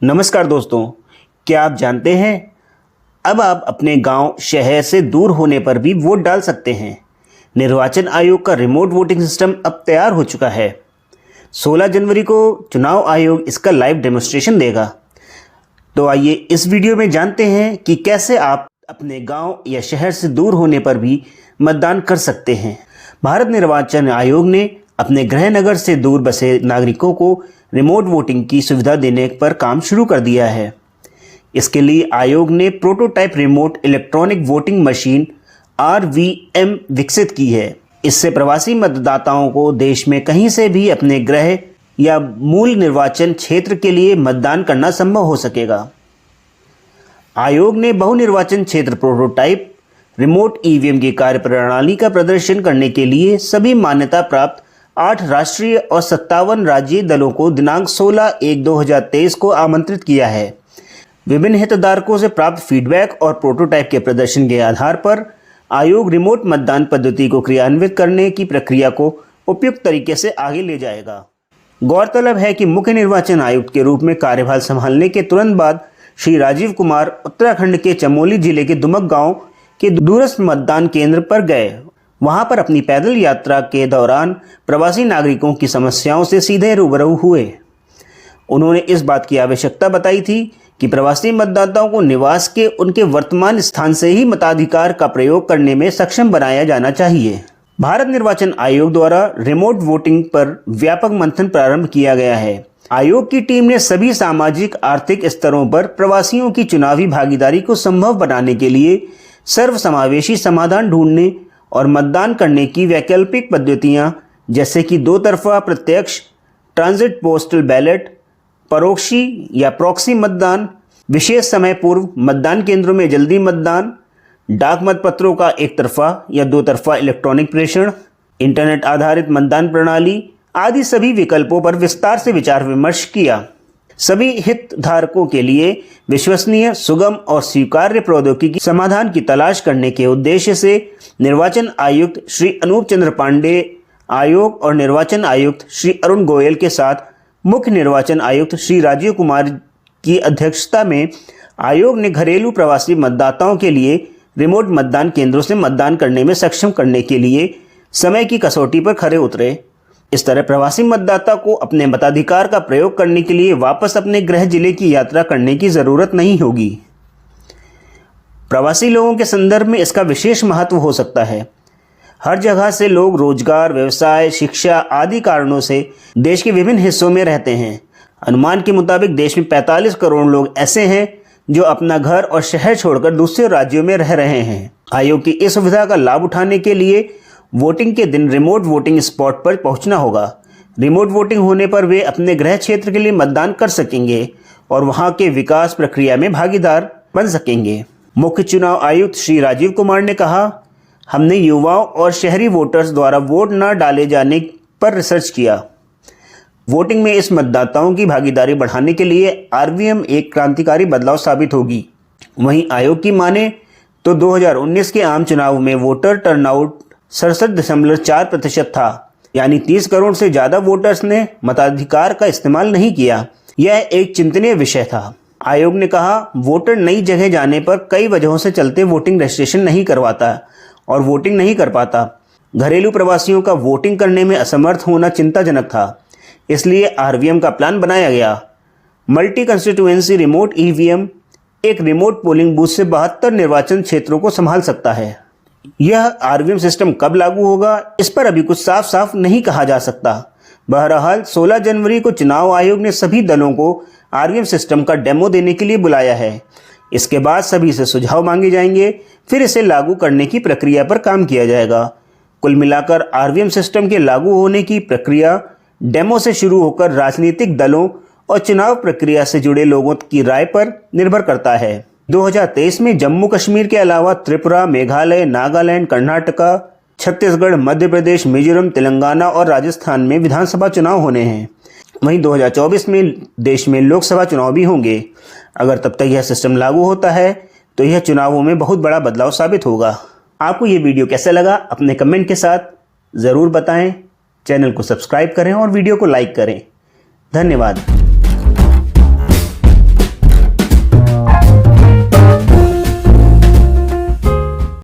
नमस्कार दोस्तों, क्या आप जानते हैं अब आप अपने गांव, शहर से दूर होने पर भी वोट डाल सकते हैं। निर्वाचन आयोग का रिमोट वोटिंग सिस्टम अब तैयार हो चुका है। 16 जनवरी को चुनाव आयोग इसका लाइव डेमोन्स्ट्रेशन देगा। तो आइए इस वीडियो में जानते हैं कि कैसे आप अपने गांव या शहर से दूर होने पर भी मतदान कर सकते हैं। भारत निर्वाचन आयोग ने अपने गृह नगर से दूर बसे नागरिकों को रिमोट वोटिंग की सुविधा देने पर काम शुरू कर दिया है। इसके लिए आयोग ने prototype remote electronic voting machine RVM विकसित की है। इससे प्रवासी मतदाताओं को देश में कहीं से भी अपने गृह या मूल निर्वाचन क्षेत्र के लिए मतदान करना संभव हो सकेगा। आयोग ने बहु निर्वाचन क्षेत्र प्रोटोटाइप रिमोट EVM की कार्यप्रणाली का प्रदर्शन करने के लिए सभी मान्यता प्राप्त 8 राष्ट्रीय और 57 राज्यीय दलों को दिनांक 16/1/2023 को आमंत्रित किया है। विभिन्न हितधारकों से प्राप्त फीडबैक और प्रोटोटाइप के प्रदर्शन के आधार पर आयोग रिमोट मतदान पद्धति को क्रियान्वित करने की प्रक्रिया को उपयुक्त तरीके से आगे ले जाएगा। गौरतलब है कि मुख्य निर्वाचन आयुक्त के रूप में कार्यभार संभालने के तुरंत बाद श्री राजीव कुमार उत्तराखंड के चमोली जिले के दुमक गांव के दूरस्थ मतदान केंद्र पर गए। वहां पर अपनी पैदल यात्रा के दौरान प्रवासी नागरिकों की समस्याओं से सीधे रूबरू हुए। उन्होंने इस बात की आवश्यकता बताई थी कि प्रवासी मतदाताओं को निवास के उनके वर्तमान स्थान से ही मताधिकार का प्रयोग करने में सक्षम बनाया जाना चाहिए। भारत निर्वाचन आयोग द्वारा रिमोट वोटिंग पर व्यापक मंथन प्रारंभ किया गया है। आयोग की टीम ने सभी सामाजिक आर्थिक स्तरों पर प्रवासियों की चुनावी भागीदारी को संभव बनाने के लिए सर्वसमावेशी समाधान ढूंढने और मतदान करने की वैकल्पिक पद्धतियां जैसे कि दो तरफा प्रत्यक्ष, ट्रांजिट पोस्टल बैलेट, परोक्षी या प्रॉक्सी मतदान, विशेष समय पूर्व मतदान केंद्रों में जल्दी मतदान, डाक मतपत्रों का एक तरफा या दो तरफा इलेक्ट्रॉनिक प्रेषण, इंटरनेट आधारित मतदान प्रणाली आदि सभी विकल्पों पर विस्तार से विचार विमर्श किया। सभी हितधारकों के लिए विश्वसनीय, सुगम और स्वीकार्य प्रौद्योगिकी समाधान की तलाश करने के उद्देश्य से निर्वाचन आयुक्त श्री अनूप चंद्र पांडे, आयोग और निर्वाचन आयुक्त श्री अरुण गोयल के साथ मुख्य निर्वाचन आयुक्त श्री राजीव कुमार की अध्यक्षता में आयोग ने घरेलू प्रवासी मतदाताओं के लिए रिमोट मतदान केंद्रों से मतदान करने में सक्षम करने के लिए समय की कसौटी पर खरे उतरे। इस तरह प्रवासी मतदाता को अपने मताधिकार का प्रयोग करने के लिए वापस अपने गृह जिले की यात्रा करने की जरूरत नहीं होगी। प्रवासी लोगों के संदर्भ में इसका विशेष महत्व हो सकता है। हर जगह से लोग रोजगार, व्यवसाय, शिक्षा आदि कारणों से देश के विभिन्न हिस्सों में रहते हैं। अनुमान के मुताबिक देश में 45 करोड़ लोग ऐसे हैं जो अपना घर और शहर छोड़कर दूसरे राज्यों में रह रहे हैं। आयोग की इस सुविधा का लाभ उठाने के लिए वोटिंग के दिन रिमोट वोटिंग स्पॉट पर पहुंचना होगा। रिमोट वोटिंग होने पर वे अपने गृह क्षेत्र के लिए मतदान कर सकेंगे और वहां के विकास प्रक्रिया में भागीदार बन सकेंगे। मुख्य चुनाव आयुक्त श्री राजीव कुमार ने कहा, हमने युवाओं और शहरी वोटर्स द्वारा वोट न डाले जाने पर रिसर्च किया। वोटिंग में इस मतदाताओं की भागीदारी बढ़ाने के लिए RVM एक क्रांतिकारी बदलाव साबित होगी। वहीं आयोग की माने तो 2019 के आम चुनाव में वोटर टर्नआउट 67.4% था, यानी 30 करोड़ से ज्यादा वोटर्स ने मताधिकार का इस्तेमाल नहीं किया। यह एक चिंतनीय विषय था। आयोग ने कहा, वोटर नई जगह जाने पर कई वजहों से चलते वोटिंग रजिस्ट्रेशन नहीं करवाता और वोटिंग नहीं कर पाता। घरेलू प्रवासियों का वोटिंग करने में असमर्थ होना चिंताजनक था, इसलिए RVM का प्लान बनाया गया। मल्टी कंस्टिट्यूएंसी रिमोट EVM एक रिमोट पोलिंग बूथ से 72 निर्वाचन क्षेत्रों को संभाल सकता है। यह RVM सिस्टम कब लागू होगा, इस पर अभी कुछ साफ साफ नहीं कहा जा सकता। बहरहाल 16 जनवरी को चुनाव आयोग ने सभी दलों को RVM सिस्टम का डेमो देने के लिए बुलाया है। इसके बाद सभी से सुझाव मांगे जाएंगे, फिर इसे लागू करने की प्रक्रिया पर काम किया जाएगा। कुल मिलाकर RVM सिस्टम के लागू होने की प्रक्रिया डेमो से शुरू होकर राजनीतिक दलों और चुनाव प्रक्रिया से जुड़े लोगों की राय पर निर्भर करता है। 2023 में जम्मू कश्मीर के अलावा त्रिपुरा, मेघालय, नागालैंड, कर्नाटका, छत्तीसगढ़, मध्य प्रदेश, मिजोरम, तेलंगाना और राजस्थान में विधानसभा चुनाव होने हैं। वहीं 2024 में देश में लोकसभा चुनाव भी होंगे। अगर तब तक यह सिस्टम लागू होता है तो यह चुनावों में बहुत बड़ा बदलाव साबित होगा। आपको ये वीडियो कैसा लगा अपने कमेंट के साथ ज़रूर बताएं। चैनल को सब्सक्राइब करें और वीडियो को लाइक करें। धन्यवाद।